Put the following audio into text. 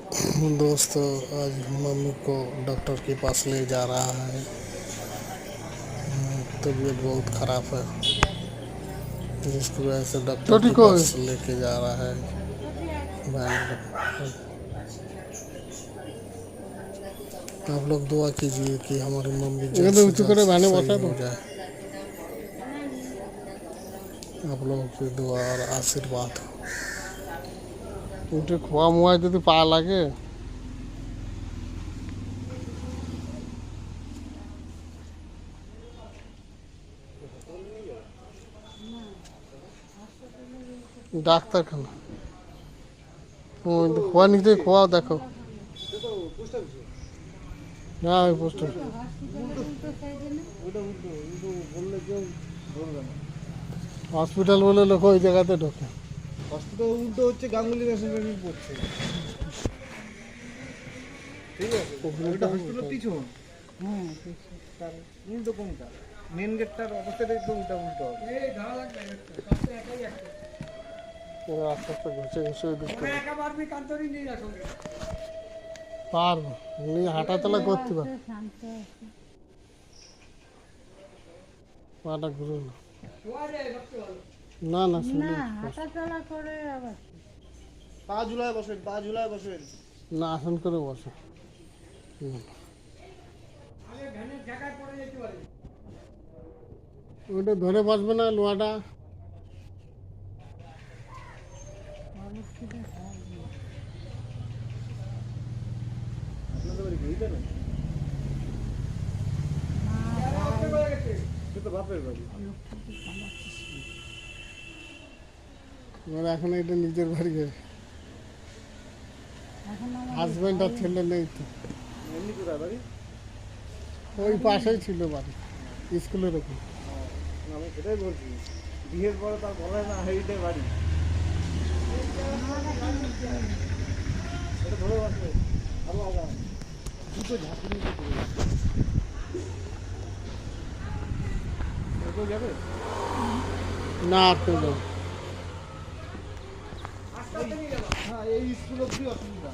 दोस्तों, आज मम्मी को डॉक्टर के पास ले जा रहा है। तबीयत बहुत ख़राब है, जिसकी वजह से डॉक्टर के पास लेके जा रहा है। आप लोग दुआ कीजिए कि हमारी मम्मी जल्द से जल्द सही हो जाए। आप लोगों की दुआ और आशीर्वाद। उठे खोआ मुआ যদি পা লাগে ডাক্তারখানা খোয়া নিতে খোয়া দেখো না ওই পোস্টার হসপিটাল বলে লোক ওই জায়গাতে ঢোকে। হসপিটাল উল্টো হচ্ছে গাঙ্গুলি ন্যাশনাল পড়ছে। ঠিক আছে, ওটা হসপিটাল পিছন। তার উল্টো কোনটা? মেন গেটটার অবস্থাটা একদম উল্টা উল্টো হবে। এই ধারা লাগবে সবটা একাই আছে। ওরা আস্তে আস্তে ঘষে ঘষে দিচ্ছে। একবার আমি কান্তরি নিয়ে রাখো। পারবো নিয়ে হাঁটাচলা করতে পারবো। পাটা ঘুরো না। না না হাঁটাচলা করে আবার পা ঝুলায় বসেন, পা ঝুলায় বসেন। না আসন করে বসো। ওটা ধরে বসবে না লোহাটা। আপনাদের বাড়ি গিয়ে না? তো বাপের বাড়ি। এখন এটা নিজের বাড়ি গেছে। হাজব্যান্ড আর ছেলে নেই তো। এমনি কোথায় বাড়ি? ওই পাশেই ছিল বাড়ি, স্কুলের ওখানে। আমি সেটাই বলছি, বিয়ের পরে তার বলে না এইটাই বাড়ি। এটা ধরে বসবে আল্লাহ দুটো ঝাঁকুনি যাবে না আপনি হ্যাঁ, এই স্কুল অব্দি অসুবিধা।